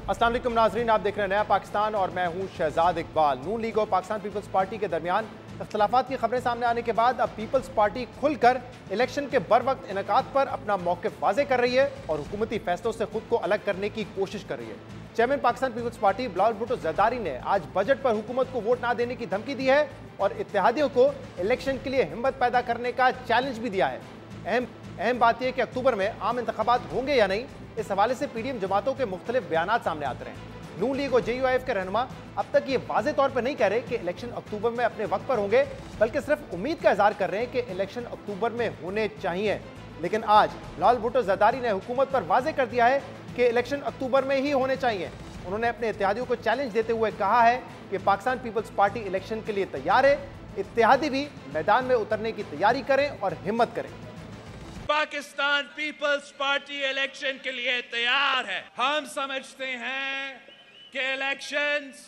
अस्सलाम वालेकुम नाजरीन, आप देख रहे हैं नया पाकिस्तान और मैं हूं शहजाद इकबाल। नून लीग और पाकिस्तान पीपल्स पार्टी के दरमियान इख्तलाफात की खबरें सामने आने के बाद अब पीपल्स पार्टी खुलकर इलेक्शन के बर वक्त इनेकाद पर अपना मौक़िफ़ वाज़े कर रही है और हुकूमती फैसलों से खुद को अलग करने की कोशिश कर रही है। चेयरमैन पाकिस्तान पीपल्स पार्टी बिलावल भुट्टो जरदारी ने आज बजट पर हुकूमत को वोट ना देने की धमकी दी है और इत्तेहादियों को इलेक्शन के लिए हिम्मत पैदा करने का चैलेंज भी दिया है। अहम बात यह कि अक्टूबर में आम इंतखाबात होंगे या नहीं, इस हवाले से पीडीएम जमातों के मुख्तलिफ बयानात सामने आते रहे। नून लीग और JUIF के रहनुमा अब तक ये वाज़े तौर पर नहीं कह रहे कि इलेक्शन अक्टूबर में अपने वक्त पर होंगे, बल्कि सिर्फ उम्मीद का इजहार कर रहे हैं कि इलेक्शन अक्टूबर में होने चाहिए। लेकिन आज बिलावल भुट्टो जरदारी ने हुकूमत पर वाज़े कर दिया है कि इलेक्शन अक्टूबर में ही होने चाहिए। उन्होंने अपने इत्तेहादियों को चैलेंज देते हुए कहा है कि पाकिस्तान पीपल्स पार्टी इलेक्शन के लिए तैयार है, इत्तेहादी भी मैदान में उतरने की तैयारी करें और हिम्मत करें। पाकिस्तान पीपल्स पार्टी इलेक्शन के लिए तैयार है। हम समझते हैं कि इलेक्शंस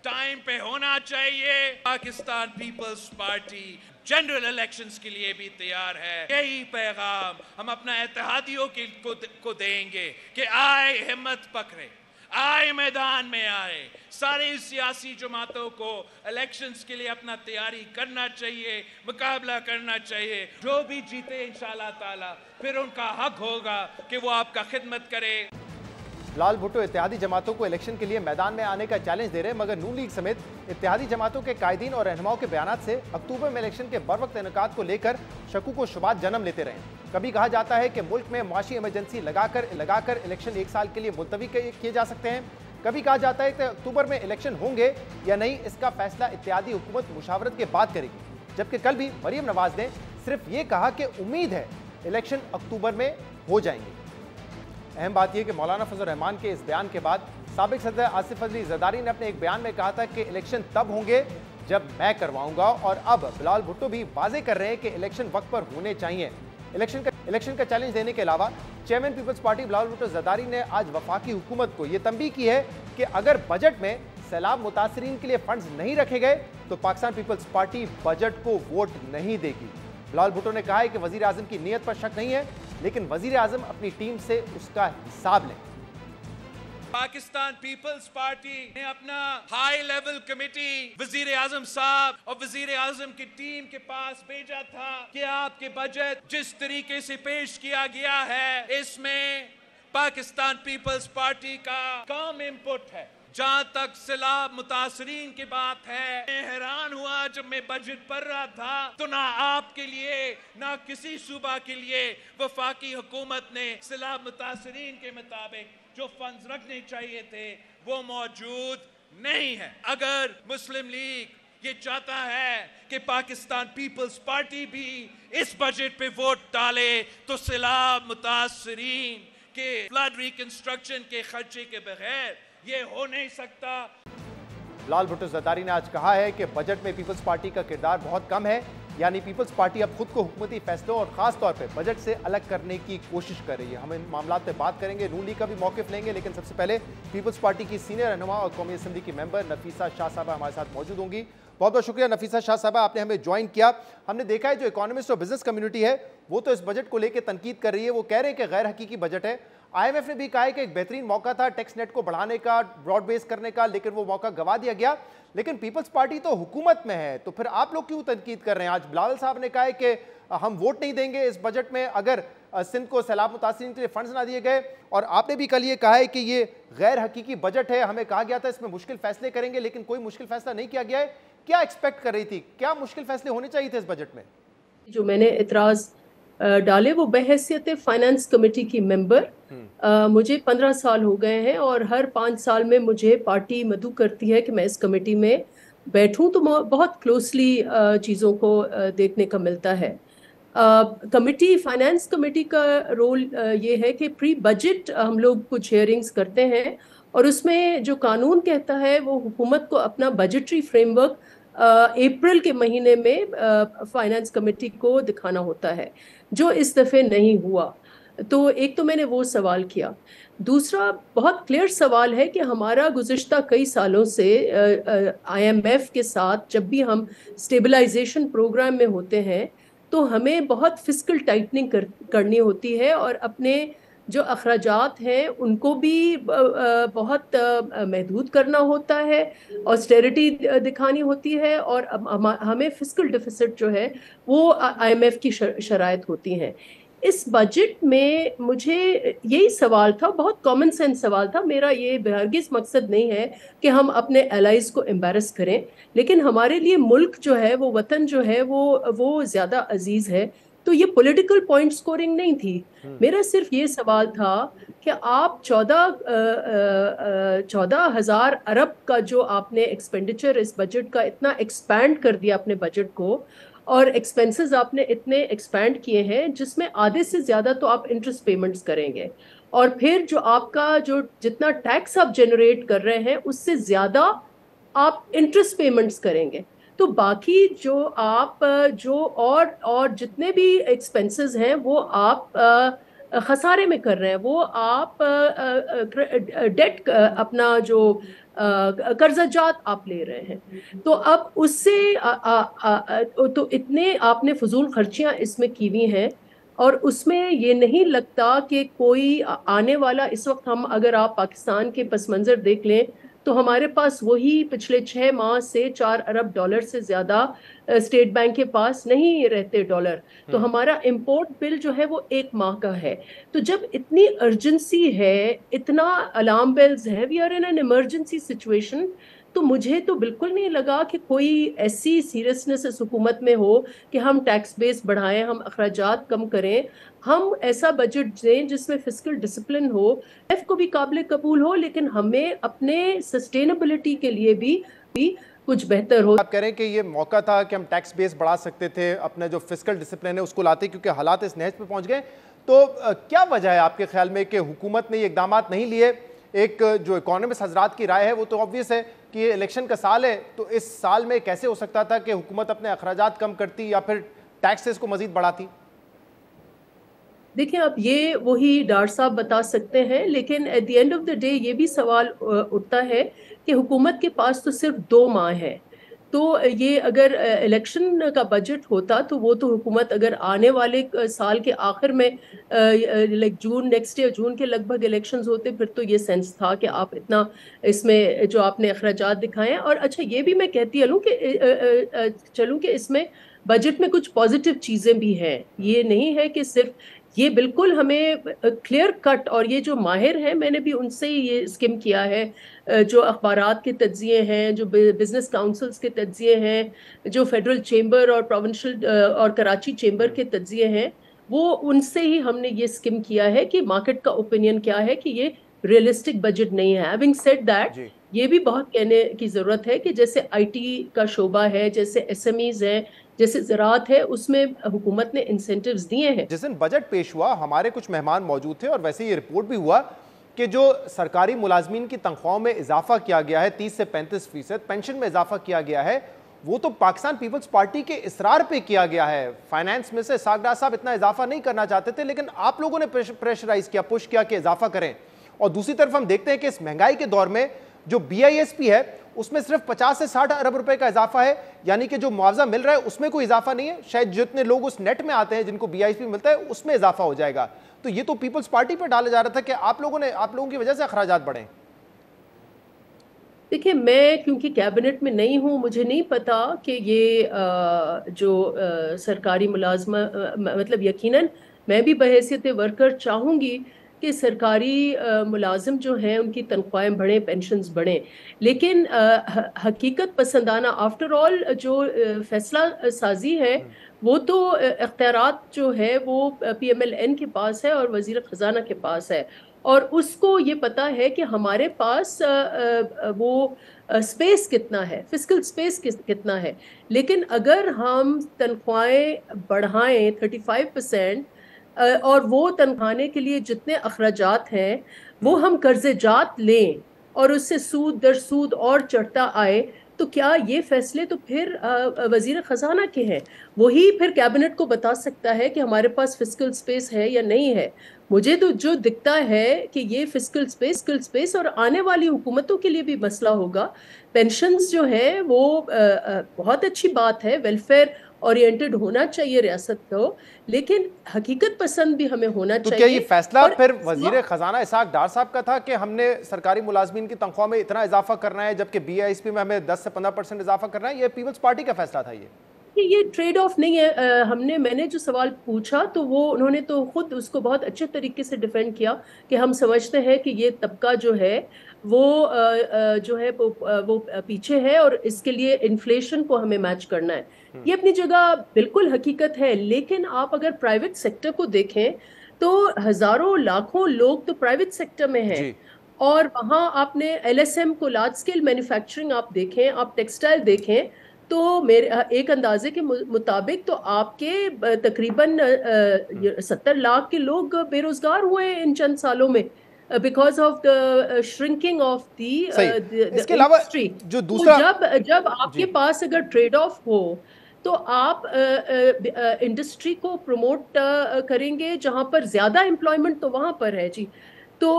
टाइम पे होना चाहिए। पाकिस्तान पीपल्स पार्टी जनरल इलेक्शंस के लिए भी तैयार है। यही पैगाम हम अपना इत्तेहादियों को देंगे कि आए हिम्मत पकड़े, आए मैदान में आए। सारी सियासी जमातों को इलेक्शंस के लिए अपना तैयारी करना चाहिए, मुकाबला करना चाहिए। जो भी जीते इंशाअल्लाह ताला फिर उनका हक होगा कि वो आपका खिदमत करे। बिलावल भुट्टो इत्तेहादी जमातों को इलेक्शन के लिए मैदान में आने का चैलेंज दे रहे हैं, मगर नून लीग समेत इत्तेहादी जमातों के कायदीन और रहनुमाओं के बयानात से अक्टूबर में इलेक्शन के बर वक्त इनेकाद को लेकर शकूक व शुबात जन्म लेते रहे। कभी कहा जाता है कि मुल्क में मुआशी इमरजेंसी लगाकर इलेक्शन 1 साल के लिए मुलतवी किए जा सकते हैं। कभी कहा जाता है कि अक्टूबर में इलेक्शन होंगे या नहीं, इसका फैसला इत्तेहादी हुकूमत मुशावरत के बाद करेगी। जबकि कल भी मरीम नवाज ने सिर्फ ये कहा कि उम्मीद है इलेक्शन अक्टूबर में हो जाएंगे। अहम बात यह कि मौलाना फजल रहमान के इस बयान के बाद साबिक सदर आसिफ अली जरदारी ने अपने एक बयान में कहा था कि इलेक्शन तब होंगे जब मैं करवाऊंगा, और अब बिलावल भुट्टो भी वाजे कर रहे हैं कि इलेक्शन वक्त पर होने चाहिए। इलेक्शन का चैलेंज देने के अलावा चेयरमैन पीपल्स पार्टी बिलावल भुट्टो जरदारी ने आज वफाकी हुकूमत को यह तंबीह की है कि अगर बजट में सैलाब मुतासरीन के लिए फंड्स नहीं रखे गए तो पाकिस्तान पीपल्स पार्टी बजट को वोट नहीं देगी। बिलावल भुट्टो ने कहा है कि वजीर आजम की नीयत पर शक नहीं है, लेकिन वजीर आजम अपनी टीम से उसका हिसाब लें। पाकिस्तान पीपल्स पार्टी ने अपना हाई लेवल कमेटी वजीर आजम साहब और वजीर आजम की टीम के पास भेजा था कि आपके बजट जिस तरीके से पेश किया गया है, इसमें पाकिस्तान पीपल्स पार्टी का कम इनपुट है। जहां तक सैलाब मुतासरीन की बात है, मैं हैरान हुआ जब मैं बजट पढ़ रहा था तो ना आपके लिए ना किसी सूबा के लिए वफाकी हुकूमत ने सैलाब मुतासरीन के मुताबिक जो फंड्स रखने चाहिए थे वो मौजूद नहीं है। अगर मुस्लिम लीग ये चाहता है कि पाकिस्तान पीपल्स पार्टी भी इस बजट पे वोट डाले तो सैलाब मुतासरीन के फ्लड रिकंस्ट्रक्शन के खर्चे के बगैर ये हो नहीं सकता। बिलावल भुट्टो जरदारी ने आज कहा है कि बजट में पीपल्स पार्टी का किरदार बहुत कम है, यानी पीपल्स पार्टी अब खुद को हुकूमती फैसलों और खास तौर पे बजट से अलग करने की कोशिश कर रही है। हम इन मामलों पे बात करेंगे, नून लीग का भी मौक़िफ़ लेंगे, लेकिन सबसे पहले पीपल्स पार्टी की सीनियर रहनुमा और कौमी असम्बली की मेंबर नफीसा शाह साहबा हमारे साथ मौजूद होंगी। बहुत बहुत शुक्रिया नफीसा शाह साहबा, आपने हमें ज्वाइन किया। हमने देखा है जो इकोनॉमिस्ट और बिजनेस कम्युनिटी है वो तो इस बजट को लेकर तनकीद कर रही है, वो कह रहे हैं कि गैर हकीकी बजट है। IMF ने भी कहा है कि एक बेहतरीन मौका था टैक्स नेट को बढ़ाने का, ब्रॉड बेस करने का, लेकिन वो मौका गवा दिया गया। लेकिन पीपल्स पार्टी तो हुकूमत में है, तो फिर आप लोग क्यों तनकीद कर रहे हैं? आज बिलावल साहब ने कहा है कि हम वोट नहीं देंगे इस बजट में अगर सिंध को सैलाब मुतासरीन के लिए फंड्स ना दिए गए, और आपने भी कल ये कहा है कि ये गैर हकीकी बजट है, हमें कहा गया था इसमें मुश्किल फैसले करेंगे, लेकिन कोई मुश्किल फैसला नहीं किया गया है। क्या एक्सपेक्ट कर रही थी, क्या मुश्किल फैसले होने चाहिए थे इस बजट में? जो मैंने इतराज डाले वो बहैसियत फाइनेंस कमेटी की मेंबर, मुझे 15 साल हो गए हैं और हर 5 साल में मुझे पार्टी मदऊ करती है कि मैं इस कमेटी में बैठूं, तो बहुत क्लोजली चीज़ों को देखने का मिलता है। कमेटी फाइनेंस कमेटी का रोल ये है कि प्री बजट हम लोग कुछ हियरिंग्स करते हैं और उसमें जो कानून कहता है वो हुकूमत को अपना बजटरी फ्रेमवर्क अप्रैल के महीने में फाइनेंस कमेटी को दिखाना होता है, जो इस दफ़े नहीं हुआ। तो एक तो मैंने वो सवाल किया। दूसरा बहुत क्लियर सवाल है कि हमारा गुज़िश्ता कई सालों से IMF के साथ जब भी हम स्टेबलाइजेशन प्रोग्राम में होते हैं तो हमें बहुत फिस्कल टाइटनिंग करनी होती है और अपने जो अखराजात हैं उनको भी बहुत महदूद करना होता है, ऑस्टेरिटी दिखानी होती है, और हमें फिस्कल डिफिसिट जो है वो IMF की शराइत होती हैं। इस बजट में मुझे यही सवाल था, बहुत कॉमन सेंस सवाल था मेरा, ये हरगिज़ मकसद नहीं है कि हम अपने एलाइज को एम्बेरस करें, लेकिन हमारे लिए मुल्क जो है, वो वतन जो है, वो ज़्यादा अजीज है। तो ये पॉलिटिकल पॉइंट स्कोरिंग नहीं थी, मेरा सिर्फ ये सवाल था कि आप 14,000 अरब का जो आपने एक्सपेंडिचर इस बजट का इतना एक्सपैंड कर दिया अपने बजट को, और एक्सपेंसेस आपने इतने एक्सपैंड किए हैं जिसमें आधे से ज्यादा तो आप इंटरेस्ट पेमेंट्स करेंगे, और फिर जो आपका जो जितना टैक्स आप जनरेट कर रहे हैं उससे ज्यादा आप इंटरेस्ट पेमेंट्स करेंगे। तो बाकी जो आप जो और जितने भी एक्सपेंसेस हैं वो आप खसारे में कर रहे हैं, वो आप डेट अपना जो कर्जाजात आप ले रहे हैं। तो अब उससे तो इतने आपने फजूल खर्चियां इसमें की हुई हैं, और उसमें ये नहीं लगता कि कोई आने वाला, इस वक्त हम अगर आप पाकिस्तान के पस मंजर देख लें तो हमारे पास वही पिछले 6 माह से 4 अरब डॉलर से ज्यादा स्टेट बैंक के पास नहीं रहते डॉलर। तो हमारा इंपोर्ट बिल जो है वो 1 माह का है। तो जब इतनी अर्जेंसी है, इतना अलार्म बेल्स है, we are in an emergency situation, तो मुझे तो बिल्कुल नहीं लगा कि कोई ऐसी सीरियसनेस इस हुकूमत में हो कि हम टैक्स बेस बढ़ाएं, हम अखराजात कम करें, हम ऐसा बजट दें जिसमें फिस्कल डिसिप्लिन हो, एफ को भी काबिल कबूल हो, लेकिन हमें अपने सस्टेनेबिलिटी के लिए भी कुछ बेहतर हो। आप कह रहे हैं कि ये मौका था कि हम टैक्स बेस बढ़ा सकते थे, अपने जो फिस्कल डिसिप्लिन है उसको लाते, क्योंकि हालात इस नहज पे पहुंच गए। तो क्या वजह है आपके ख्याल में कि हुकूमत ने ये इकदाम नहीं लिए? एक जो इकोनॉमिस्ट हजरात की राय है वो तो ऑब्वियस है कि ये इलेक्शन का साल है, तो इस साल में कैसे हो सकता था कि हुकूमत अपने अखराजात कम करती या फिर टैक्सेस को मजीद बढ़ाती? देखिए, अब ये वही डॉक्टर साहब बता सकते हैं, लेकिन at the end of the day ये भी सवाल उठता है कि हुकूमत के पास तो सिर्फ 2 माह है। तो ये अगर इलेक्शन का बजट होता तो वो तो हुकूमत अगर आने वाले साल के आखिर में लाइक जून, नेक्स्ट ईयर जून के लगभग इलेक्शंस होते, फिर तो ये सेंस था कि आप इतना इसमें जो आपने अखराजात दिखाए हैं। और अच्छा, ये भी मैं कहती चलूँ कि इसमें बजट में कुछ पॉजिटिव चीजें भी हैं, ये नहीं है कि सिर्फ ये, बिल्कुल हमें क्लियर कट, और ये जो माहिर हैं मैंने भी उनसे ही ये स्किम किया है, जो अखबारात के तज्जिए हैं, जो बिजनेस काउंसिल्स के तज्जिए हैं, जो फेडरल चेंबर और प्रोविंशियल और कराची चेंबर के तज्जिए हैं, वो उनसे ही हमने ये स्किम किया है कि मार्केट का ओपिनियन क्या है कि ये रियलिस्टिक बजट नहीं है। हैविंग सेड दैट, ये भी बहुत कहने की जरूरत है कि जैसे IT का शोबा है, जैसे SMEs है, जैसे ज़राअत है, उसमें हुकूमत ने इंसेंटिव्स दिए हैं। जिस दिन बजट पेश हुआ हमारे कुछ मेहमान मौजूद थे और वैसे ये रिपोर्ट भी हुआ कि जो सरकारी मुलाजमीन की तनख्वाहों में इजाफा किया गया है 30 से 35%, पेंशन में इजाफा किया गया है, वो तो पाकिस्तान पीपल्स पार्टी के इसरार पे किया गया है। फाइनेंस में से सागरा साहब इतना इजाफा नहीं करना चाहते थे, लेकिन आप लोगों ने प्रेशराइज किया, पुश किया कि इजाफा करें। और दूसरी तरफ हम देखते हैं कि इस महंगाई के दौर में जो BISP है उसमें सिर्फ 50 से 60 अरब रुपए का इजाफा है, यानी कि जो मुआवजा मिल रहा है उसमें कोई इजाफा नहीं है। शायद जितने लोग उस नेट में आते हैं जिनको BISP मिलता है उसमें इजाफा हो जाएगा। तो ये तो पीपल्स पार्टी पर डाला जा रहा था कि आप लोगों की वजह से अखराजात बढ़े। देखिए, मैं क्योंकि कैबिनेट में नहीं हूँ, मुझे नहीं पता कि ये जो सरकारी मुलाजमा, मतलब यकीनन मैं भी बहैसियत वर्कर चाहूँगी कि सरकारी मुलाजिम जो हैं उनकी तनख्वाहें बढ़ें, पेंशन्स बढ़ें, लेकिन हकीकत पसंदाना आफ्टर ऑल जो फैसला साजी है वो तो इख्तियारात जो है वो PMLN के पास है और वज़ीर ख़जाना के पास है, और उसको ये पता है कि हमारे पास वो स्पेस कितना है, फिस्कल स्पेस कितना है। लेकिन अगर हम तनख्वाहें बढ़ाएं 35%, और वो तनख्वाहे के लिए जितने अखराजात हैं वो हम कर्जेजात लें और उससे सूद दर सूद और चढ़ता आए, तो क्या ये फैसले तो फिर वजीर खजाना के हैं, वही फिर कैबिनेट को बता सकता है कि हमारे पास फिस्कल स्पेस है या नहीं है। मुझे तो जो दिखता है कि ये फिस्कल स्पेस और आने वाली हुकूमतों के लिए भी मसला होगा। पेंशन्स जो है वो बहुत अच्छी बात है, वेलफेयर ओरिएंटेड होना चाहिए रियासत को, लेकिन हकीकत पसंद भी हमें होना तो चाहिए। क्या ये फैसला फिर वजीर खजाना इसाक डार साहब का था कि हमने सरकारी मुलाजमीन की तनख्वाह में इतना इजाफा करना है जबकि BISP में हमें 10 से 15% इजाफा करना है? ये पीपल्स पार्टी का फैसला था? ये ट्रेड ऑफ नहीं है। मैंने जो सवाल पूछा तो वो उन्होंने तो खुद उसको बहुत अच्छे तरीके से डिफेंड किया कि हम समझते हैं कि ये तबका जो है वो जो है वो पीछे है और इसके लिए इन्फ्लेशन को हमें मैच करना है। ये अपनी जगह बिल्कुल हकीकत है, लेकिन आप अगर प्राइवेट सेक्टर को देखें तो हजारों लाखों लोग तो प्राइवेट सेक्टर में हैं, और वहां आपने LSM को, लार्ज स्केल मैन्युफैक्चरिंग आप देखें, आप टेक्सटाइल देखें, तो मेरे एक अंदाजे के मुताबिक तो आपके तकरीबन 70 लाख के लोग बेरोजगार हुए हैं इन चंद सालों में, because of the shrinking of the industry. जो दूसरा, जब आपके पास अगर ट्रेड ऑफ हो तो आप इंडस्ट्री को प्रमोट करेंगे, जहां पर ज्यादा एम्प्लॉयमेंट तो वहां पर है जी। तो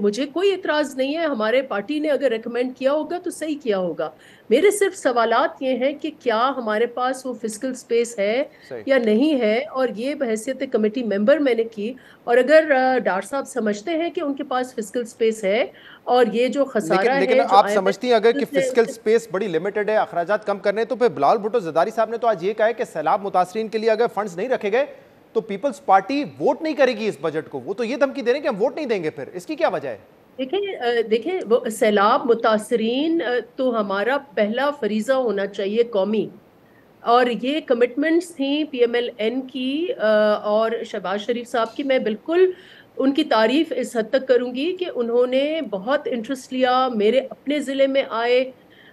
मुझे कोई इतराज नहीं है, हमारे पार्टी ने अगर रेकमेंड किया होगा तो सही किया होगा। मेरे सिर्फ सवालात ये हैं कि क्या हमारे पास वो फिस्कल स्पेस है या नहीं है, और ये बहैसियत कमेटी मेंबर मैंने की। और अगर डार साहब समझते हैं कि उनके पास फिस्कल स्पेस है और ये जो खसारा है, लेकिन आप समझती हैं अगर कि फिस्कल स्पेस बड़ी लिमिटेड है, अखराजात कम करने, तो फिर बिलावल भुट्टो जरदारी साहब ने तो आज ये कहा है कि सैलाब मुतासरीन के लिए अगर फंड्स नहीं रखे गए तो पीपल्स पार्टी वोट नहीं करेगी इस बजट को। वो तो ये धमकी दे रहे हैं कि हम वोट नहीं देंगे। फिर इसकी क्या वजह है? देखिए वो सैलाब मुतासरीन तो हमारा पहला फरीजा होना चाहिए कौमी, और ये कमिटमेंट्स थी PMLN की और शहबाज शरीफ साहब की। मैं बिल्कुल उनकी तारीफ इस हद तक करूंगी कि उन्होंने बहुत इंटरेस्ट लिया, मेरे अपने ज़िले में आए,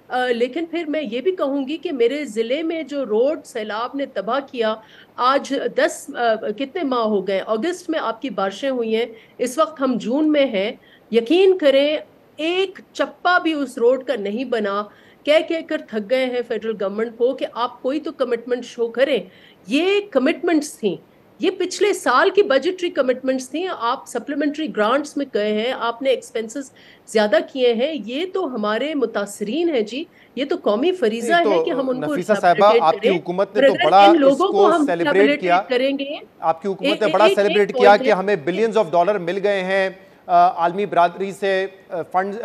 लेकिन फिर मैं ये भी कहूंगी कि मेरे ज़िले में जो रोड सैलाब ने तबाह किया, आज 10 कितने माह हो गए, अगस्त में आपकी बारिशें हुई हैं, इस वक्त हम जून में हैं, यकीन करें एक चप्पा भी उस रोड का नहीं बना। कह कर थक गए हैं फेडरल गवर्नमेंट को कि आप कोई तो कमिटमेंट शो करें। ये कमिटमेंट्स थी, ये पिछले साल की बजटरी कमिटमेंट्स थी। आप सप्लीमेंट्री ग्रांट्स में गए हैं, आपने एक्सपेंसेस ज्यादा किए हैं, ये तो हमारे मुतासरीन है जी, ये तो कौमी फरीजा है कि हम उनको नफीसा साहिबा, आपकी हुकूमत ने तो बड़ा इसको सेलिब्रेट किया, करेंगे। आपकी हुकूमत ने बड़ा सेलिब्रेट किया कि हमें बिलियंस ऑफ डॉलर मिल गए हैं आलमी बरादरी से फंड,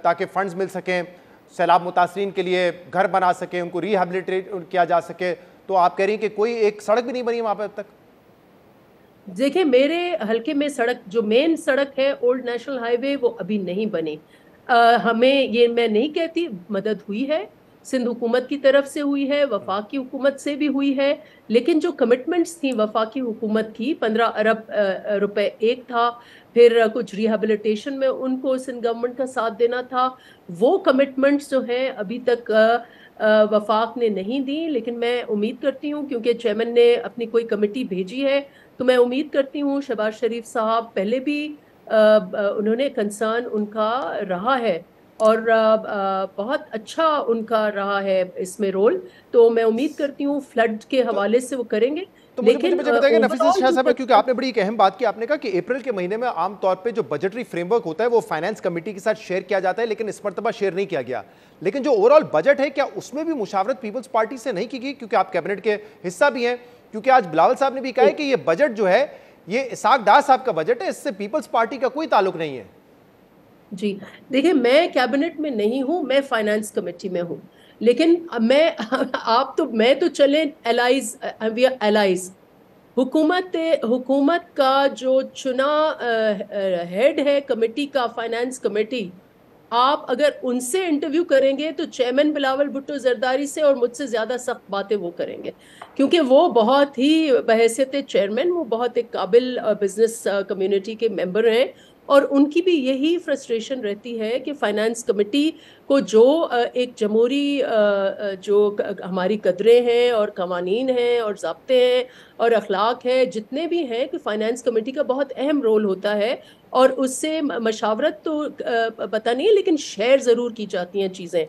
ताकि फंड्स मिल सकें, सैलाब मुतासरीन के लिए घर बना सके, उनको रिहेबिलिटेट किया जा सके। तो आप कह रही हैं कि कोई एक सड़क भी नहीं बनी वहां पर अब तक? देखिए मेरे हल्के में सड़क, जो मेन सड़क है ओल्ड नेशनल हाईवे, वो अभी नहीं बनी। हमें, ये मैं नहीं कहती, मदद हुई है, सिंध हुकूमत की तरफ से हुई है, वफाकी हुकूमत से भी हुई है, लेकिन जो कमिटमेंट्स थी वफाकी हुकूमत की, 15 अरब रुपए एक था, फिर कुछ रिहेबिलिटेशन में उनको सिंध गवर्नमेंट का साथ देना था, वो कमिटमेंट्स जो हैं अभी तक वफाक ने नहीं दी। लेकिन मैं उम्मीद करती हूँ, क्योंकि चेयरमैन ने अपनी कोई कमेटी भेजी है, तो मैं उम्मीद करती हूँ शहबाज शरीफ साहब, पहले भी उन्होंने कंसर्न उनका रहा है और बहुत अच्छा उनका रहा है इसमें रोल, तो मैं उम्मीद करती हूँ फ्लड के हवाले से वो करेंगे। तो मुझे बताइए नफीसा शाह साहब, क्योंकि आपने बड़ी एक अहम बात की, आपने कहा कि अप्रैल के महीने में आमतौर पे जो बजटरी फ्रेमवर्क होता है वो फाइनेंस कमेटी के साथ शेयर किया जाता है, लेकिन इस मरतबा शेयर नहीं किया गया। लेकिन जो ओवरऑल बजट है, क्या उसमें भी मुशावरत पीपल्स पार्टी से नहीं की गई, क्योंकि आप कैबिनेट के हिस्सा भी हैं? क्योंकि आज बिलावल साहब ने भी कहा है कि ये बजट जो है ये इसाक डार साहब का बजट है, इससे पीपल्स पार्टी का कोई ताल्लुक नहीं है। जी देखिए, मैं कैबिनेट में नहीं हूं, मैं फाइनेंस कमेटी में हूं, लेकिन मैं तो चले एलाइज, वी आर एलाइज। हुकूमत का जो चुना हेड है कमेटी का, फाइनेंस कमेटी, आप अगर उनसे इंटरव्यू करेंगे तो चेयरमैन बिलावल भुट्टो जरदारी से और मुझसे ज्यादा सख्त बातें वो करेंगे, क्योंकि वो बहुत ही बहैसियत चेयरमैन, वो बहुत एक काबिल बिजनेस कम्युनिटी के मेंबर हैं, और उनकी भी यही फ्रस्ट्रेशन रहती है कि फाइनेंस कमेटी को जो एक जमहूरी जो हमारी कदरें हैं और कवानीन हैं और ज़ाब्ते हैं और अखलाक है, जितने भी हैं, कि फाइनेंस कमेटी का बहुत अहम रोल होता है, और उससे मशावरत तो पता नहीं है, लेकिन शेयर जरूर की जाती हैं चीजें।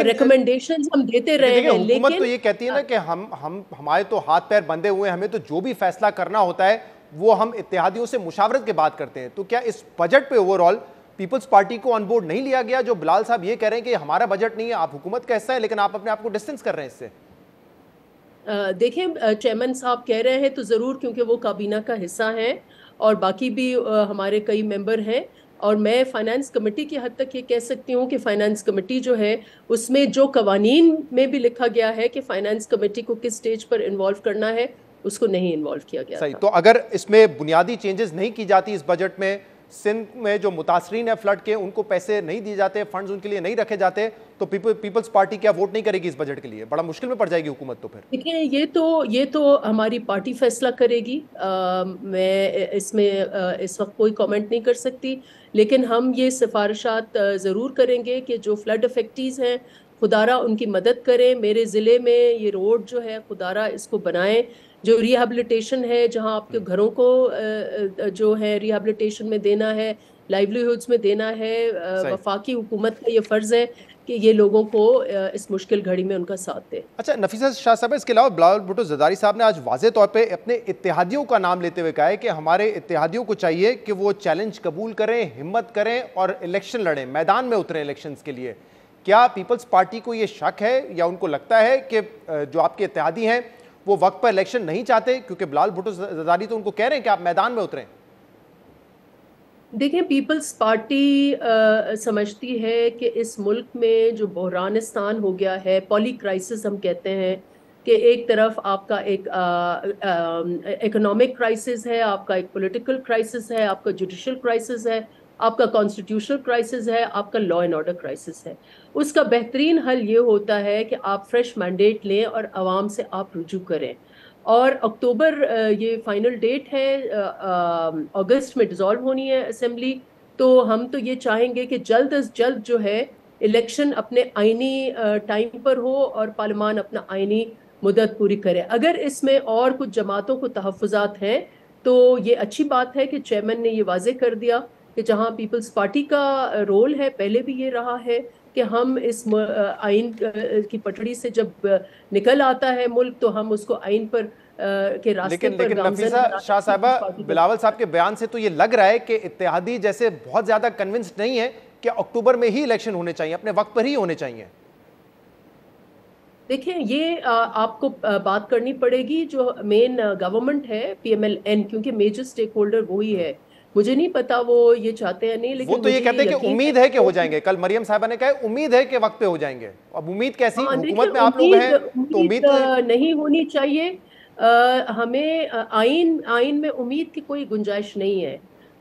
रिकमेंडेशंस हम देते रहे हैं, लेकिन तो ये कहती है ना कि हम हमारे तो हाथ पैर बंधे हुए, हमें तो जो भी फैसला करना होता है वो हम इत्तेहादियों से मुशावरत के बात करते हैं। तो क्या इस बजट पे ओवरऑल पीपल्स पार्टी को ऑन बोर्ड नहीं लिया गया? जो बिलाल साहब ये कह रहे हैं कि हमारा बजट नहीं है, आप हुकूमत का हिस्सा है, लेकिन आप अपने आप को डिस्टेंस कर रहे हैं इससे। देखें, चेयरमैन साहब कह रहे हैं तो ज़रूर, क्योंकि वो काबीना का हिस्सा हैं और बाकी भी हमारे कई मेंबर हैं। और मैं फाइनेंस कमेटी की हद तक ये कह सकती हूँ कि फाइनेंस कमेटी जो है उसमें जो कवानीन में भी लिखा गया है कि फाइनेंस कमेटी को किस स्टेज पर इन्वॉल्व करना है, उसको नहीं इन्वॉल्व किया गया सही। था। तो अगर इसमें बुनियादी चेंजेस नहीं की जाती इस बजट में, सिंध में जो मुतासरीन है फ्लड के, उनको पैसे नहीं दिए जाते, फंड्स उनके लिए नहीं रखे जाते, तो पीपल्स पार्टी क्या वोट नहीं करेगी इस बजट के लिए? बड़ा मुश्किल में पड़ जाएगी हुकूमत तो फिर। देखिए, ये तो हमारी पार्टी फैसला करेगी। मैं इसमें इस वक्त कोई कमेंट नहीं कर सकती, लेकिन हम ये सिफारिशात ज़रूर करेंगे कि जो फ्लड अफेक्टीज हैं, खुदारा उनकी मदद करें। मेरे ज़िले में ये रोड जो है, खुदारा इसको बनाएं। जो रिहैबिलिटेशन है, जहां आपके घरों को जो है रिहैबिलिटेशन में देना है, लाइवलीहुड्स में देना है, सही। वफाकी हुकूमत का ये फ़र्ज़ है कि ये लोगों को इस मुश्किल घड़ी में उनका साथ दे। अच्छा, नफीसा शाह साहब, इसके अलावा बिलावल भुट्टो ज़रदारी साहब ने आज वाज़े तौर पे अपने इत्तेहादियों का नाम लेते हुए कहा है कि हमारे इत्तेहादियों को चाहिए कि वो चैलेंज कबूल करें, हिम्मत करें और इलेक्शन लड़ें, मैदान में उतरें इलेक्शंस के लिए। क्या पीपल्स पार्टी को ये शक है या उनको लगता है कि जो आपके इत्तेहादी हैं वो वक्त पर इलेक्शन नहीं चाहते? क्योंकि बिलावल भुट्टो ज़रदारी तो उनको कह रहे हैं कि आप मैदान में उतरें। देखें, पीपल्स पार्टी समझती है कि इस मुल्क में जो बहरानिस्तान हो गया है, पॉली क्राइसिस हम कहते हैं, कि एक तरफ आपका एक इकोनॉमिक क्राइसिस है, आपका एक पॉलिटिकल क्राइसिस है, आपका जुडिशल क्राइसिस है, आपका कॉन्स्टिट्यूशनल क्राइसिस है, आपका लॉ एंड ऑर्डर क्राइसिस है। उसका बेहतरीन हल ये होता है कि आप फ्रेश मैंडेट लें और आवाम से आप रुजू करें। और अक्टूबर ये फाइनल डेट है, अगस्त में डिसॉल्व होनी है असेंबली। तो हम तो ये चाहेंगे कि जल्द अज जल्द जो है इलेक्शन अपने आईनी टाइम पर हो और पार्लियामान अपना आईनी मुद्दत पूरी करे। अगर इसमें और कुछ जमातों को तहफ़्फ़ुज़ात हैं तो ये अच्छी बात है कि चेयरमैन ने ये वाजे कर दिया कि जहां पीपल्स पार्टी का रोल है, पहले भी ये रहा है कि हम इस आइन की पटड़ी से जब निकल आता है मुल्क, तो हम उसको आइन पर के रास्ते पर लेकिन गामजन नफीसा शाह साहबा, पार्टी बिलावल साहब के बयान से तो ये लग रहा है कि इत्तेहादी जैसे बहुत ज्यादा कन्विंस्ड नहीं है कि अक्टूबर में ही इलेक्शन होने चाहिए, अपने वक्त पर ही होने चाहिए। देखिए, ये आपको बात करनी पड़ेगी जो मेन गवर्नमेंट है, पीएमएलएन, क्योंकि मेजर स्टेक होल्डर वही है। मुझे नहीं पता वो ये चाहते हैं नहीं, वो लेकिन तो ये मुझे कहते हैं कि यकीन उम्मीद है कि हो जाएंगे। कल मरियम साहबा ने कहा उम्मीद है कि वक्त पे हो जाएंगे। अब उम्मीद कैसी, हाँ, देखिए, हुकूमत में आप लोग हैं तो उम्मीद उम्मीद तो नहीं होनी चाहिए। हमें आइन में उम्मीद की कोई गुंजाइश नहीं है।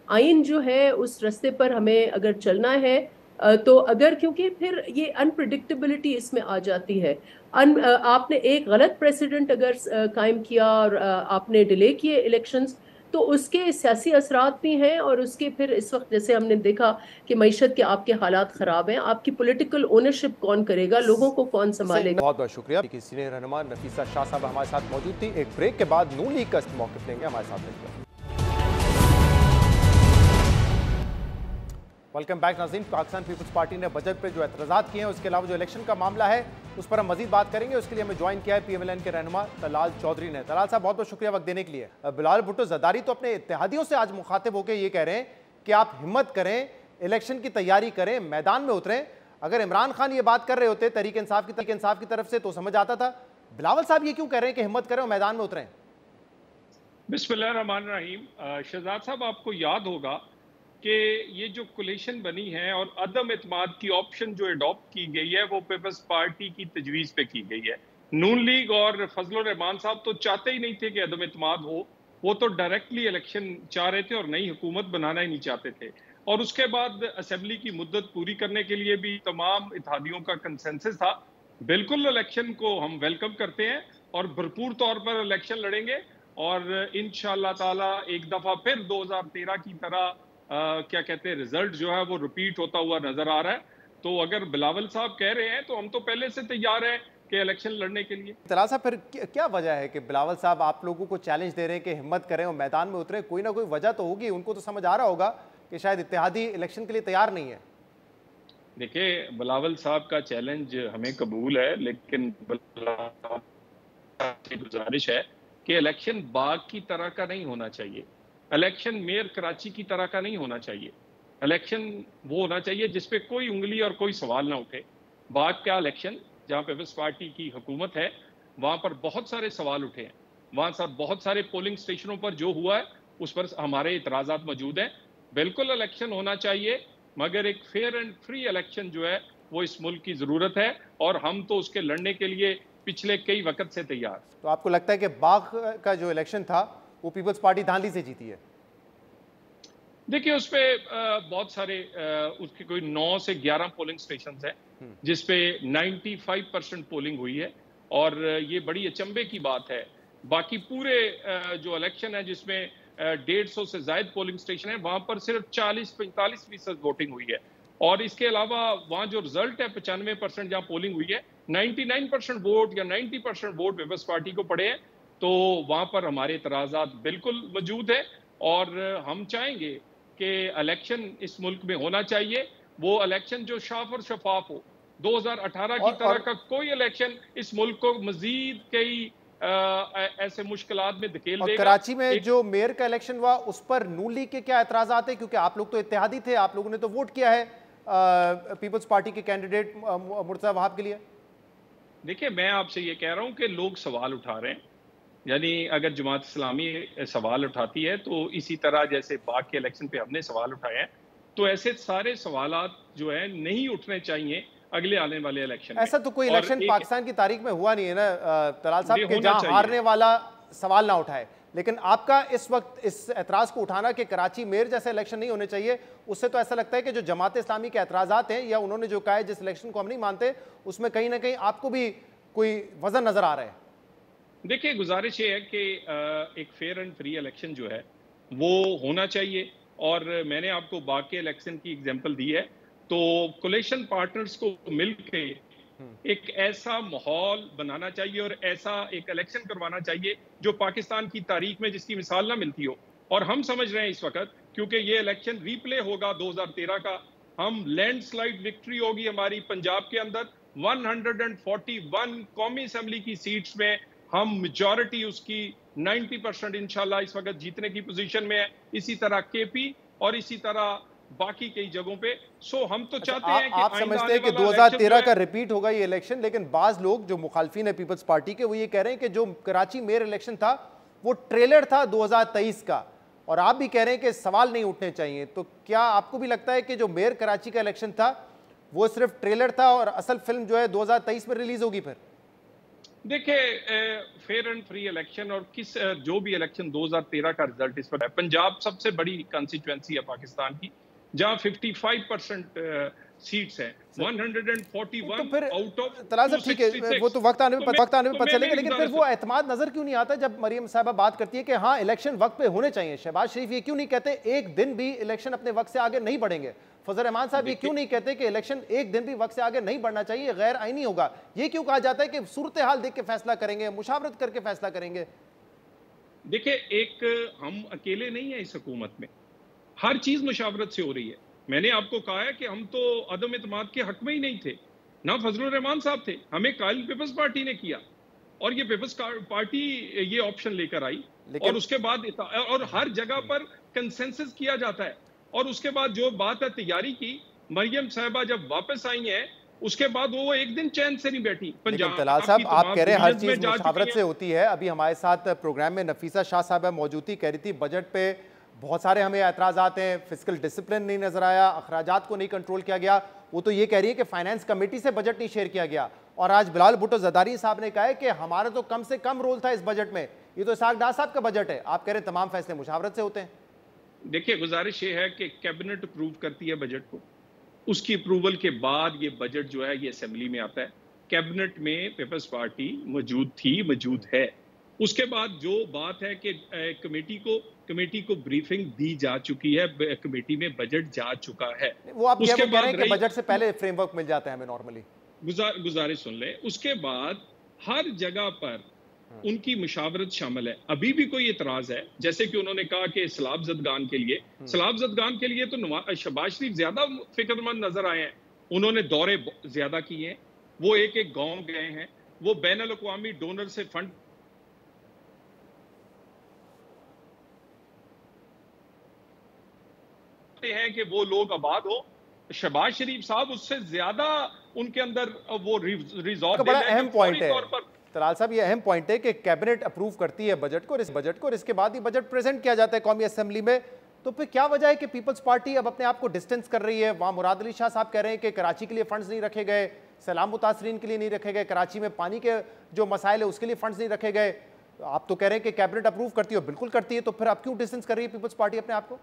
आइन जो है उस रास्ते पर हमें अगर चलना है, तो अगर, क्योंकि फिर ये अनप्रिडिक्टेबिलिटी इसमें आ जाती है। आपने एक गलत प्रेसिडेंट अगर कायम किया और आपने डिले किए इलेक्शंस, तो उसके सियासी असरात भी हैं। और उसके फिर इस वक्त जैसे हमने देखा कि मईशत के आपके हालात खराब हैं, आपकी पॉलिटिकल ओनरशिप कौन करेगा, लोगों को कौन संभालेगा। बहुत बहुत शुक्रिया। सीनियर रहनुमा नफीसा शाह साहब हमारे साथ मौजूद थी। एक ब्रेक के बाद नून लीग का मौक़िफ़ लेंगे, हमारे साथ रहिएगा। वेलकम बैक नाज़रीन। पाकिस्तान पीपल्स पार्टी ने बजट पे जो एतराज़ात किए हैं, उसके अलावा जो इलेक्शन का मामला है उस पर हम मजीद बात करेंगे। उसके लिए हमें ज्वाइन किया है पीएमएलएन के रहनुमा तलाल चौधरी ने। तलाल साहब, बहुत बहुत शुक्रिया वक्त देने के लिए। बिलावल भुट्टो ज़रदारी तो अपने इत्तेहादियों से आज मुखातिब होकर ये कह रहे हैं कि आप हिम्मत करें, इलेक्शन की तैयारी करें, मैदान में उतरें। अगर इमरान खान ये बात कर रहे होते तहरीक इंसाफ की तरफ से तो समझ आता था। बिलावल साहब ये क्यों कह रहे हैं कि हिम्मत करें और मैदान में उतरें? बिस्मिल्लाहिर्रहमानिर्रहीम। शहजाद साहब, आपको याद होगा कि ये जो कोलिशन बनी है और अदम एतमाद की ऑप्शन जो अडॉप्ट की गई है वो पीपल्स पार्टी की तजवीज़ पे की गई है। नून लीग और फजलुर रहमान साहब तो चाहते ही नहीं थे कि अदम एतमाद हो, वो तो डायरेक्टली इलेक्शन चाह रहे थे और नई हुकूमत बनाना ही नहीं चाहते थे। और उसके बाद असेंबली की मुद्दत पूरी करने के लिए भी तमाम इत्तेहादियों का कंसेंसस था। बिल्कुल, इलेक्शन को हम वेलकम करते हैं और भरपूर तौर पर इलेक्शन लड़ेंगे और इंशाअल्लाह ताला एक दफ़ा फिर 2013 की तरह क्या कहते हैं, रिजल्ट जो है वो रिपीट होता हुआ नजर आ रहा है। तो अगर बिलावल साहब कह रहे हैं तो हम तो पहले से तैयार हैं कि इलेक्शन लड़ने के लिए। तलाल साहब, फिर क्या वजह है कि बिलावल साहब आप लोगों को चैलेंज दे रहे हैं कि हिम्मत करें और मैदान में उतरें? कोई ना कोई वजह तो होगी। उनको तो समझ आ रहा होगा कि शायद इत्तेहादी इलेक्शन के लिए तैयार नहीं है। देखिए, बिलावल साहब का चैलेंज हमें कबूल है, लेकिन गुजारिश है कि इलेक्शन बाग की तरह का नहीं होना चाहिए। इलेक्शन मेयर कराची की तरह का नहीं होना चाहिए। इलेक्शन वो होना चाहिए जिसपे कोई उंगली और कोई सवाल ना उठे। बाग का इलेक्शन जहाँ पीपल्स पार्टी की हुकूमत है, वहां पर बहुत सारे सवाल उठे हैं, वहां सब बहुत सारे पोलिंग स्टेशनों पर जो हुआ है उस पर हमारे इतराजात मौजूद हैं। बिल्कुल इलेक्शन होना चाहिए, मगर एक फेयर एंड फ्री इलेक्शन जो है वो इस मुल्क की जरूरत है, और हम तो उसके लड़ने के लिए पिछले कई वक्त से तैयार। तो आपको लगता है कि बाग का जो इलेक्शन था वो पीपल्स पार्टी धांधली से जीती है? देखिए, उस पे बहुत सारे उसके कोई 9 से 11 पोलिंग स्टेशन हैं जिसपे 95% पोलिंग हुई है, और ये बड़ी अचंभे की बात है। बाकी पूरे जो इलेक्शन है जिसमें 150 से ज्यादा पोलिंग स्टेशन है, वहां पर सिर्फ 40-45% वोटिंग हुई है। और इसके अलावा वहां जो रिजल्ट है 95% जहां पोलिंग हुई है, 99% वोट या 90% वोट पीपल्स पार्टी को पड़े हैं। तो वहां पर हमारे इतराजात बिल्कुल मौजूद है, और हम चाहेंगे कि इलेक्शन इस मुल्क में होना चाहिए, वो इलेक्शन जो साफ और शफाफ हो। 2018 की तरह का कोई इलेक्शन इस मुल्क को मजीद कई ऐसे मुश्किलात में धकेल देगा। कराची में जो मेयर का इलेक्शन हुआ उस पर नून लीग के क्या एतराजात है? क्योंकि आप लोग तो इत्तेहादी थे, आप लोगों ने तो वोट किया है पीपल्स पार्टी के कैंडिडेट मुर्तजा वहाब के लिए। देखिए, मैं आपसे ये कह रहा हूं कि लोग सवाल उठा रहे हैं, यानी अगर जमात इस्लामी सवाल उठाती है तो इसी तरह जैसे बाग के इलेक्शन पे हमने सवाल उठाए हैं, तो ऐसे सारे सवालात जो है नहीं उठने चाहिए अगले आने वाले इलेक्शन में। ऐसा तो कोई इलेक्शन पाकिस्तान की तारीख में हुआ नहीं है ना तलाल साहब, के जहां हारने वाला सवाल ना उठाए। लेकिन आपका इस वक्त इस एतराज को उठाना कि कराची मेयर जैसे इलेक्शन नहीं होने चाहिए, उससे तो ऐसा लगता है कि जो जमात इस्लामी के एतराजात हैं या उन्होंने जो कहा है जिस इलेक्शन को हम नहीं मानते, उसमें कहीं ना कहीं आपको भी कोई वजन नजर आ रहा है। देखिए, गुजारिश ये है कि एक फेयर एंड फ्री इलेक्शन जो है वो होना चाहिए, और मैंने आपको बाग के इलेक्शन की एग्जांपल दी है। तो कोलिशन पार्टनर्स को मिलकर एक ऐसा माहौल बनाना चाहिए और ऐसा एक इलेक्शन करवाना चाहिए जो पाकिस्तान की तारीख में जिसकी मिसाल ना मिलती हो। और हम समझ रहे हैं इस वक्त, क्योंकि ये इलेक्शन रीप्ले होगा 2013 का, हम लैंडस्लाइड विक्ट्री होगी हमारी पंजाब के अंदर। 141 कौमी असेंबली की सीट्स में हम मेजॉरिटी उसकी 90% इंशाल्लाह इस वक्त जीतने की पोजीशन में है। इसी तरह केपी और इसी तरह बाकी कई जगहों पे। सो हम तो चाहते हैं कि आप समझते हैं कि 2013 का रिपीट होगा ये इलेक्शन, लेकिन बाज लोग जो मुखालफिन है पीपल्स पार्टी के वो ये कह रहे हैं कि जो कराची मेयर इलेक्शन था वो ट्रेलर था 2023 का, और आप भी कह रहे हैं कि सवाल नहीं उठने चाहिए। तो क्या आपको भी लगता है कि जो मेयर कराची का इलेक्शन था वो सिर्फ ट्रेलर था और असल फिल्म जो है 2023 में रिलीज होगी? फिर देखिए, फेयर एंड फ्री इलेक्शन और किस जो भी इलेक्शन 2013 का रिजल्ट इस पर है। पंजाब सबसे बड़ी कंस्टिट्यूएंसी है पाकिस्तान की, जहां 55% सीट्स हैं, 141 तो फिर आउट ऑफ तलाल साहब ठीक है, वो तो वक्त आने में पता चलेगा, लेकिन फिर वो एतमाद नजर क्यों नहीं आता जब मरियम साहबा बात करती है कि हाँ इलेक्शन वक्त पे होने चाहिए? शहबाज शरीफ ये क्यों नहीं कहते एक दिन भी इलेक्शन अपने वक्त से आगे नहीं बढ़ेंगे? फजल रहमान साहब ये क्यों नहीं कहते कि इलेक्शन एक दिन भी वक्त से आगे नहीं बढ़ना चाहिए, गैर आईनी होगा? ये क्यों कहा जाता है कि सूरत हाल देख के फैसला करेंगे, मुशावरत करके फैसला करेंगे? देखिए, एक हम अकेले नहीं है इस हुकूमत में, हर चीज मुशावरत से हो रही है। मैंने आपको कहा है कि हम तो अदम इत्मीद के हक में ही नहीं थे, ना फजल रहमान साहब थे, हमें कायल पीपल्स पार्टी ने किया, और ये पीपल्स पार्टी ये ऑप्शन लेकर आई, और उसके बाद और हर जगह पर कंसेंसस किया जाता है। और उसके बाद जो बात है तैयारी की, मरियम साहबा जब वापस आई हैं उसके बाद वो एक दिन चैन से नहीं बैठी। पंजाब तलाल साहब आप कह रहे हैं हर चीज मुशावरत से होती है। अभी हमारे साथ प्रोग्राम में नफीसा शाह साहब मौजूद थी, कह रही थी बजट पे बहुत सारे हमें एतराज़ात हैं, फिजिकल डिसिप्लिन नहीं नजर आया, अखराजात को नहीं कंट्रोल किया गया। वो तो ये कह रही है कि फाइनेंस कमेटी से बजट नहीं शेयर किया गया, और आज बिलाल भुट्टो ज़रदारी साहब ने कहा है कि हमारा तो कम से कम रोल था इस बजट में, ये तो इसाक डार साहब का बजट है। आप कह रहे हैं तमाम फैसले मुशावरत से होते हैं। देखिए, गुजारिश ये है कि कैबिनेट अप्रूव करती है बजट को, उसकी अप्रूवल के बाद ये बजट जो है ये असेंबली में आता है। कैबिनेट में पीपल्स पार्टी मौजूद थी, मौजूद है। उसके बाद जो बात है कि कमेटी को ब्रीफिंग दी जा चुकी है, कमेटी में बजट जा चुका है। वो आप उसके बाद कि बजट से पहले फ्रेमवर्क मिल जाता है हमें नॉर्मली। गुजारिश सुन ले, उसके बाद हर जगह पर उनकी मुशावरत शामिल है। अभी भी कोई इतराज है, जैसे कि उन्होंने कहा कि सलाब जदगान के लिए तो शहबाज शरीफ ज्यादा फिक्रमंद नजर आए हैं। उन्होंने दौरे ज्यादा किए हैं, वो एक एक गांव गए हैं, वो बैनुल अक़वामी डोनर से फंड हैं कि वो लोग आबाद हो। शहबाज शरीफ साहब उससे ज्यादा उनके अंदर वो रिजॉर्व बड़ा अहम पॉइंट है। तलाल साहब, ये अहम पॉइंट है कि कैबिनेट अप्रूव करती है बजट को, और इसके बाद ही बजट प्रेजेंट किया जाता है कौमी असेंबली में। तो फिर क्या वजह है कि पीपल्स पार्टी अब अपने आप को डिस्टेंस कर रही है? वहाँ मुराद अली शाह साहब कह रहे हैं कि कराची के लिए फंड्स नहीं रखे गए, सैलाब मुतासरीन के लिए नहीं रखे गए, कराची में पानी के जो मसाइल है उसके लिए फंड्स नहीं रखे गए। आप तो कह रहे हैं कि कैबिनेट अप्रूव करती है, बिल्कुल करती है, तो फिर अब क्यों डिस्टेंस कर रही है पीपल्स पार्टी अपने आप को?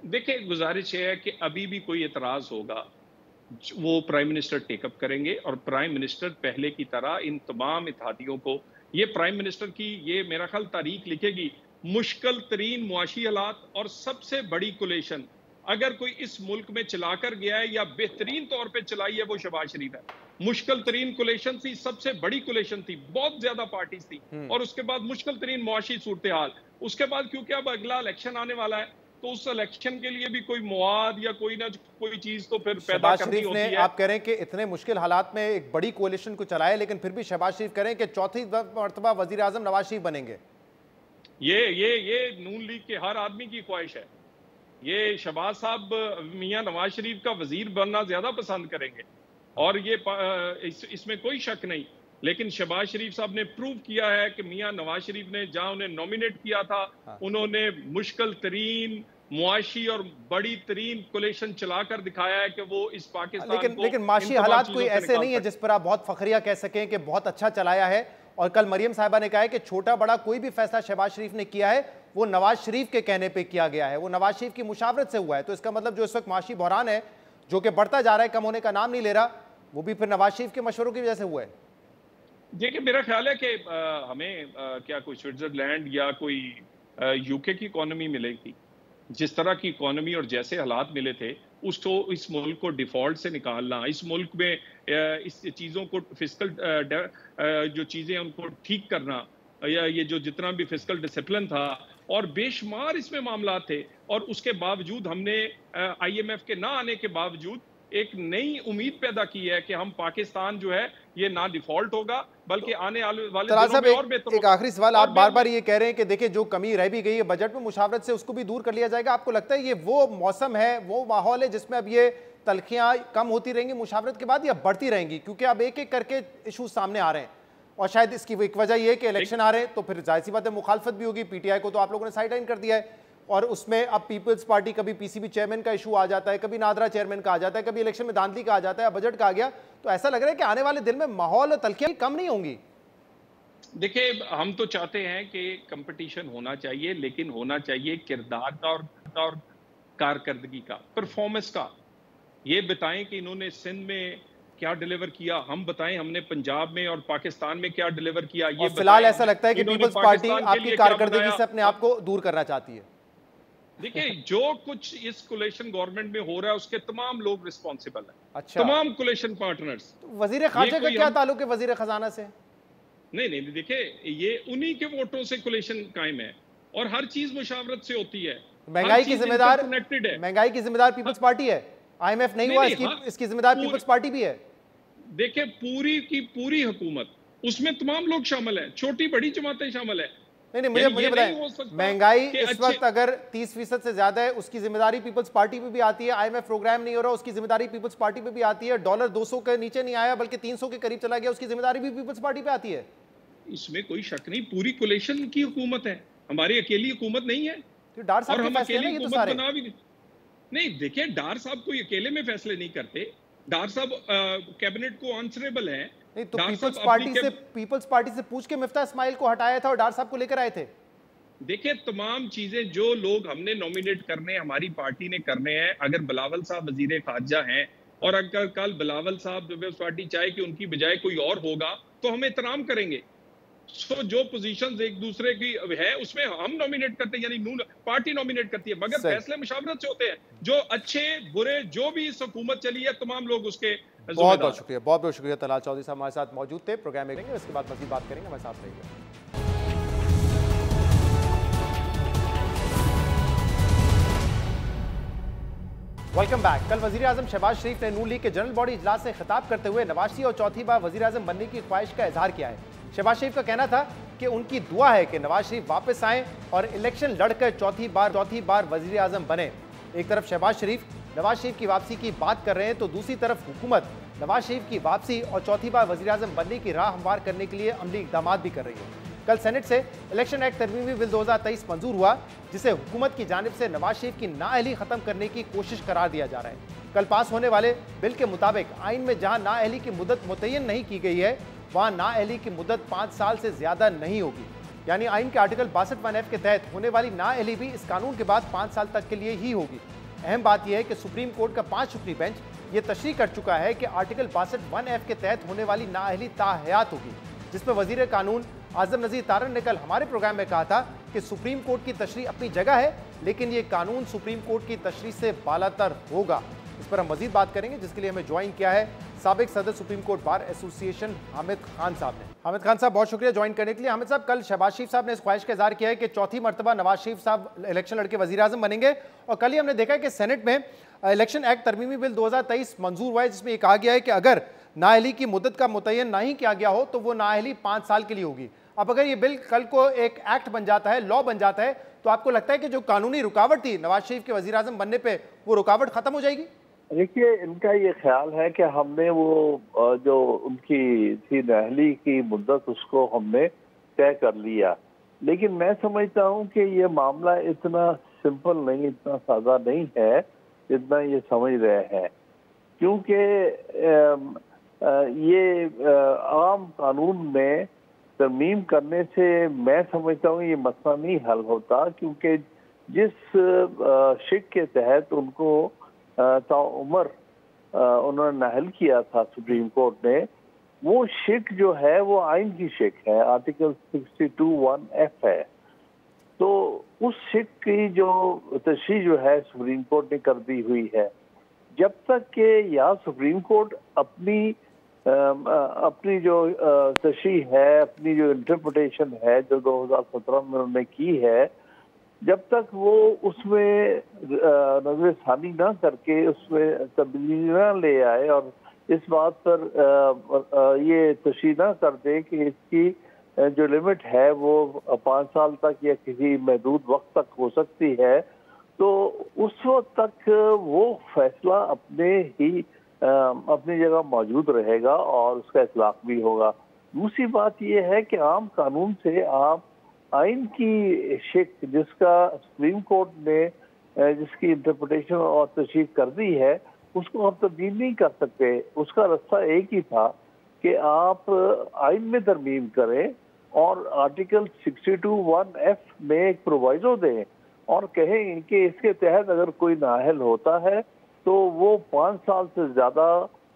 देखिए, गुजारिश है कि अभी भी कोई एतराज होगा वो प्राइम मिनिस्टर टेकअप करेंगे, और प्राइम मिनिस्टर पहले की तरह इन तमाम इत्तेहादियों को, ये प्राइम मिनिस्टर की ये मेरा ख्याल तारीख लिखेगी, मुश्किल तरीन मुआशी हालात और सबसे बड़ी कोलेशन अगर कोई इस मुल्क में चलाकर गया है या बेहतरीन तौर पे चलाई है वो शहबाज शरीफ है। मुश्किल तरीन कोलेशन थी, सबसे बड़ी कोलेशन थी, बहुत ज्यादा पार्टीज थी, और उसके बाद मुश्किल तरीन मुआशी सूरत हाल। उसके बाद क्योंकि अब अगला इलेक्शन आने वाला है, तो उस इलेक्शन के लिए भी कोई मुआद या कोई ना कोई चीज तो फिर पैदा करनी होती है। आप कह रहे हैं कि इतने मुश्किल हालात में एक बड़ी कोalition को चलाए, लेकिन फिर भी शहबाज शरीफ कह रहे हैं कि चौथी मर्तबा वजीर आजम नवाज शरीफ बनेंगे। ये नून लीग के हर आदमी की ख्वाहिश है। ये शहबाज साहब मियां नवाज शरीफ का वजीर बनना ज्यादा पसंद करेंगे, और ये इसमें कोई शक नहीं। लेकिन शहबाज शरीफ साहब ने प्रूव किया है कि मियां नवाज शरीफ ने जहां उन्हें नॉमिनेट किया था, उन्होंने मुश्किल तरीन मुआशी और बड़ी तरीन कोलेशन चलाकर दिखाया है कि वो इस पाकिस्तान लेकिन माशी हालात कोई ऐसे नहीं है जिस पर आप बहुत फखरिया कह सकें कि बहुत अच्छा चलाया है। और कल मरियम साहिबा ने कहा है कि छोटा बड़ा कोई भी फैसला शहबाज शरीफ ने किया है वो नवाज शरीफ के कहने पे किया गया है, वो नवाज शरीफ की मुशावरत से हुआ है। तो इसका मतलब जो इस वक्त माशी बहरान है जो कि बढ़ता जा रहा है, कम होने का नाम नहीं ले रहा, वो भी फिर नवाज शरीफ के मशवरों की वजह से हुआ है। देखिए, मेरा ख्याल है कि हमें क्या कोई स्विट्जरलैंड या कोई यूके की इकोनॉमी मिलेगी, जिस तरह की इकोनॉमी और जैसे हालात मिले थे उसको, इस मुल्क को डिफॉल्ट से निकालना, इस मुल्क में इस चीज़ों को फिस्कल जो चीज़ें उनको ठीक करना, या ये जो जितना भी फिस्कल डिसिप्लिन था और बेशुमार इसमें मामला थे, और उसके बावजूद हमने IMF के ना आने के बावजूद एक नई उम्मीद पैदा की है कि हम पाकिस्तान जो है ये ना डिफॉल्ट होगा बल्कि आने वाले दिनों में और बेहतर। एक आखिरी सवाल, आप बार बार ये कह रहे हैं कि देखिए जो कमी रह भी गई है बजट में मुशावरत से उसको भी दूर कर लिया जाएगा। आपको लगता है ये वो मौसम है, वो माहौल है जिसमें अब ये तलखियां कम होती रहेंगी मुशावरत के बाद, या बढ़ती रहेंगी? क्योंकि अब एक एक करके इशू सामने आ रहे हैं, और शायद इसकी एक वजह ये है कि इलेक्शन आ रहे हैं, तो फिर जाहिर सी बात है मुखालफत भी होगी। PTI को तो आप लोगों ने साइड लाइन कर दिया है, और उसमें अब पीपल्स पार्टी, कभी PCB चेयरमैन का इशू आ जाता है, कभी नादरा चेयरमैन का आ जाता है, कभी इलेक्शन में धांधली का आ जाता है, बजट का आ गया। तो ऐसा लग रहा है कि आने वाले दिन में माहौल और तलखियां कम नहीं होंगी। देखिए, हम तो चाहते हैं कि कंपटीशन होना चाहिए, लेकिन होना चाहिए किरदार का और कारकर्दगी का, परफॉर्मेंस का। ये बताएं कि इन्होंने सिंध में क्या डिलीवर किया, हम बताएं हमने पंजाब में और पाकिस्तान में क्या डिलीवर किया। ये फिलहाल ऐसा लगता है कि पीपल्स पार्टी आपकी कारकर्दगी से अपने आप को दूर करना चाहती है। देखिए, जो कुछ इस कोलेशन गवर्नमेंट में हो रहा है उसके तमाम लोग रिस्पॉन्सिबल हैं। अच्छा, तमाम कोलेशन पार्टनर्स। वजीर खारजा का क्या ताल्लुक है वजीर खजाना से? नहीं, देखिए, ये उन्हीं के वोटों से कोलेशन कायम है, और हर चीज मुशावरत से होती है। महंगाई की जिम्मेदार पीपल्स पार्टी है। IMF नहीं हुआ, इसकी जिम्मेदार पीपल्स पार्टी भी है। देखिए, पूरी की पूरी हुकूमत, उसमें तमाम लोग शामिल हैं, छोटी बड़ी जमातें शामिल हैं। नहीं, मुझे बताएं, महंगाई इस वक्त अगर 30% से ज्यादा है, उसकी जिम्मेदारी पीपल्स पार्टी पे भी आती है। IMF प्रोग्राम नहीं हो रहा, उसकी जिम्मेदारी पीपल्स पार्टी पे भी आती है। डॉलर 200 के नीचे नहीं आया बल्कि 300 के करीब चला गया, उसकी जिम्मेदारी भी पीपल्स पार्टी पे आती है। इसमें कोई शक नहीं, पूरी कोलेशन की हुकूमत है, हमारी अकेली हुकूमत नहीं है। डार साहब के फैसले हैं ये तो सारे। नहीं, देखिए, डार साहब कोई अकेले में फैसले नहीं करते, डार साहब कैबिनेट को आंसरेबल है। नहीं तो पीपल्स पार्टी से पूछ के मिफ्ता इस्माइल को हटाया था और डार साहब को लेकर आए थे। देखिए, तमाम चीजें जो लोग हमने नॉमिनेट करने, हमारी पार्टी ने करने हैं, अगर बिलावल साहब वजीर खारजा हैं और अगर कल बिलावल साहब पीपल्स पार्टी चाहे कि उनकी बजाय कोई और होगा तो हम एहतराम करेंगे। सो जो पोजीशंस एक दूसरे की है उसमें हम नॉमिनेट करते हैं, यानी नून पार्टी नॉमिनेट करती है, मगर फैसले मुशावरत से होते हैं। जो अच्छे बुरे जो भी इस हुकूमत चली है तमाम लोग उसके। बहुत बहुत शुक्रिया तलाल चौधरी साहब हमारे साथ मौजूद थे। प्रोग्राम में इसके बाद मज़ीद बात करेंगे, हमारे साथ रहिए। Welcome back. कल वजीर आजम शहबाज शरीफ ने नून लीग के जनरल बॉडी इजलास से खिताब करते हुए नवाज शरीफ और चौथी बार वजीर आजम बनने की ख्वाहिश का इजहार किया है। शहबाज शरीफ का कहना था कि उनकी दुआ है कि नवाज शरीफ वापस आएं और इलेक्शन लड़कर चौथी बार वजीर आजम बने। एक तरफ शहबाज शरीफ नवाज शरीफ की वापसी की बात कर रहे हैं, तो दूसरी तरफ हुकूमत नवाज शरीफ की वापसी और चौथी बार वज़ीर-ए-आज़म बनने की राह हमवार करने के लिए अमली इक़दामात भी कर रही है। कल सेनेट से इलेक्शन एक्ट तरमीमी बिल 2023 मंजूर हुआ, जिसे हुकूमत की जानिब से नवाज शरीफ की नाअहली खत्म करने की कोशिश करार दिया जा रहा है। कल पास होने वाले बिल के मुताबिक आइन में जहां नाअहली की मुद्दत मुतय्यन नहीं की गई है, वहां नाअहली की मुद्दत 5 साल से ज्यादा नहीं होगी। यानी आइन के आर्टिकल 62(1)(f) के तहत होने वाली नाअहली भी इस कानून के बाद 5 साल तक के लिए ही होगी। अहम बात यह है कि सुप्रीम कोर्ट का 5 रुकनी बेंच ये तशरीह कर चुका है कि आर्टिकल 62(1)(f) के तहत होने वाली नाअहली ताहयात होगी, जिसमें वजीर कानून आजम नज़ीर तारन ने कल हमारे प्रोग्राम में कहा था कि सुप्रीम कोर्ट की तशरीह अपनी जगह है, लेकिन ये कानून सुप्रीम कोर्ट की तशरीह से बालातर होगा। इस पर हम मजीद बात करेंगे, जिसके लिए हमें ज्वाइन किया है साबिक सदर supreme court bar association Hamid Khan साहब ने। हामिद खान साहब, बहुत शुक्रिया ज्वाइन करने के लिए। हामिद साहब, कल शहबाज शरीफ साहब ने इस ख्वाहिश का इज़हार किया है कि चौथी मरतबा नवाज शरीफ साहब इलेक्शन लड़के वज़ीर-ए-आज़म बनेंगे, और कल ही हमने देखा है कि सेनेट में इलेक्शन एक्ट तरमीमी बिल 2023 मंजूर हुआ है, जिसमें यह कहा गया है कि अगर नाअहली की मुद्दत का मुतय्यन नहीं किया गया हो तो वो नाअहली 5 साल के लिए होगी। अब अगर ये बिल कल को एक एक्ट बन जाता है, लॉ बन जाता है, तो आपको लगता है कि जो कानूनी रुकावट थी नवाज शरीफ के वज़ीर-ए-आज़म बनने पे, वो रुकावट खत्म हो जाएगी? देखिए, इनका ये ख्याल है कि हमने वो जो उनकी थी नाअहली की मुद्दत, उसको हमने तय कर लिया। लेकिन मैं समझता हूँ कि ये मामला इतना सिंपल नहीं, इतना सादा नहीं है जितना ये समझ रहे हैं, क्योंकि ये आम कानून में तरमीम करने से मैं समझता हूँ ये मसला नहीं हल होता, क्योंकि जिस शिक के तहत उनको ताउम्र उन्होंने नाअहल किया था सुप्रीम कोर्ट ने, वो शिक जो है वो आइन की शिक है, आर्टिकल 62(1)(f) है। तो उस शिक की जो तशरीह जो है सुप्रीम कोर्ट ने कर दी हुई है। जब तक कि या सुप्रीम कोर्ट अपनी जो तशरीह है, अपनी जो इंटरप्रिटेशन है जो 2017 में उन्होंने की है, जब तक वो उसमें नजरसानी ना करके उसमें तब्दीली ना ले आए और इस बात पर ये तशरीह ना कर दे कि इसकी जो लिमिट है वो 5 साल तक या किसी महदूद वक्त तक हो सकती है, तो उस वक्त तक वो फैसला अपनी जगह मौजूद रहेगा और उसका इतलाक भी होगा। दूसरी बात यह है कि आम कानून से आप आइन की शिक जिसका सुप्रीम कोर्ट ने जिसकी इंटरप्रिटेशन और तशरीह कर दी है, उसको आप तब्दील नहीं कर सकते। उसका रास्ता एक ही था कि आप आइन में तरमीम करें और आर्टिकल 62(1)(f) में एक प्रोवाइजो दें और कहें कि इसके तहत अगर कोई नाअहल होता है तो वो 5 साल से ज्यादा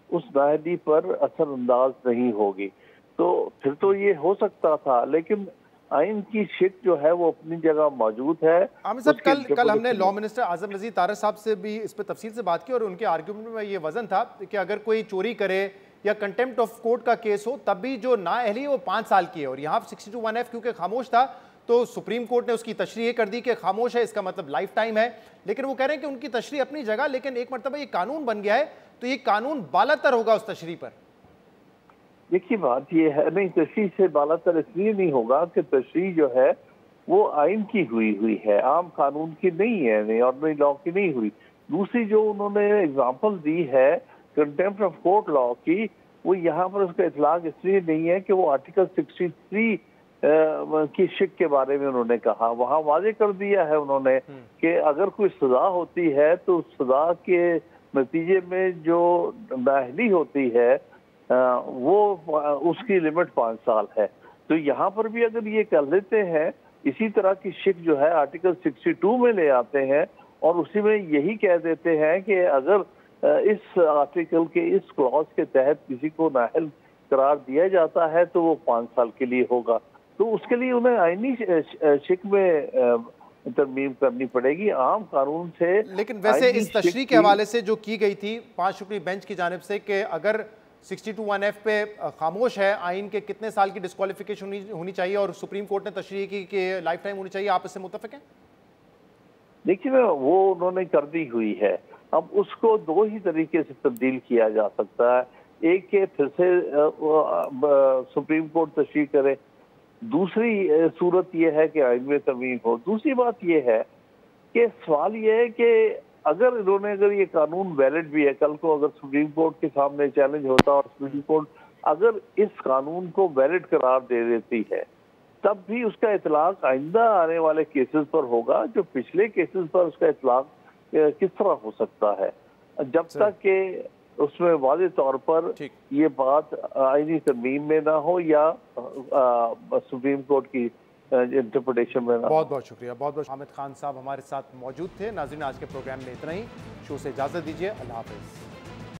उस नाअहली पर असरअंदाज नहीं होगी। तो फिर तो ये हो सकता था, लेकिन आइन की शिक जो है वो अपनी जगह मौजूद है। आमिर साहब, कल हमने लॉ मिनिस्टर आजम नज़ीर तारन साहब से भी इस पर तफसील से बात की और उनके आर्ग्यूमेंट में ये वजन था कि अगर कोई चोरी करे या कंटेम्प्ट ऑफ कोर्ट का केस हो, तब भी जो नाअहली है वो 5 साल की है। और यहाँ 62(1)(f) क्योंकि खामोश था, तो सुप्रीम कोर्ट ने उसकी तशरीह कर दी कि खामोश है, इसका मतलब लाइफ टाइम है। लेकिन वो कह रहे हैं कि उनकी तशरीह अपनी जगह, लेकिन एक मरतबा ये कानून बन गया है तो ये कानून बालातर होगा उस तशरीह पर। देखिए, बात ये है, नहीं, तशरीह से बालातर इसलिए नहीं होगा कि तशरीह जो है वो आइन की हुई है, आम कानून की नहीं है, नहीं ऑर्डिनरी लॉ की नहीं हुई। दूसरी जो उन्होंने एग्जांपल दी है कंटेम्प्ट ऑफ कोर्ट लॉ की, वो यहाँ पर उसका इतलाक इसलिए नहीं है कि वो आर्टिकल 63 की शिक के बारे में उन्होंने कहा। वहाँ वाजे कर दिया है उन्होंने कि अगर कोई सजा होती है तो उस सजा के नतीजे में जो नाअहली होती है वो उसकी लिमिट 5 साल है। तो यहाँ पर भी अगर ये कर लेते हैं, इसी तरह की शिक जो है आर्टिकल 62 में ले आते हैं और उसी में यही कह देते हैं कि अगर इस आर्टिकल के इस क्लॉज के तहत किसी को नाअहल करार दिया जाता है तो वो 5 साल के लिए होगा। तो उसके लिए उन्हें आईनी शिक में तरमीम करनी पड़ेगी आम कानून से। लेकिन वैसे इस तशरीह के हवाले से जो की गई थी 5 रुकनी बेंच की जानिब से कि अगर 62(1)(f) पे खामोश है, आइन के कितने साल की डिस्क्वालिफिकेशन होनी चाहिए और सुप्रीम कोर्ट ने तशरीह की कि लाइफ टाइम होनी चाहिए, आप इससे मुत्तफिक हैं? देखिए, वो उन्होंने कर दी हुई है। अब उसको 2 ही तरीके से तब्दील किया जा सकता है। एक के फिर से सुप्रीम कोर्ट तशरीह करे, दूसरी सूरत यह है कि आइन में तरमीम हो। दूसरी बात यह है कि सवाल यह है कि अगर इन्होंने अगर ये कानून वैलिड भी है, कल को अगर सुप्रीम कोर्ट के सामने चैलेंज होता और सुप्रीम कोर्ट अगर इस कानून को वैलिड करार दे देती है, तब भी उसका इतलाक आइंदा आने वाले केसेस पर होगा। जो पिछले केसेस पर उसका इतलाक किस तरह हो सकता है, जब तक के उसमें वाज़ेह तौर पर ये बात आईनी तरमीम में ना हो या सुप्रीम कोर्ट की इंटरप्रिटेशन में ना। बहुत बहुत शुक्रिया, बहुत बहुत। हामिद खान साहब हमारे साथ मौजूद थे। नाज़रीन, आज के प्रोग्राम में इतना ही। शो से इजाज़त दीजिए। अल्लाह हाफ़िज़।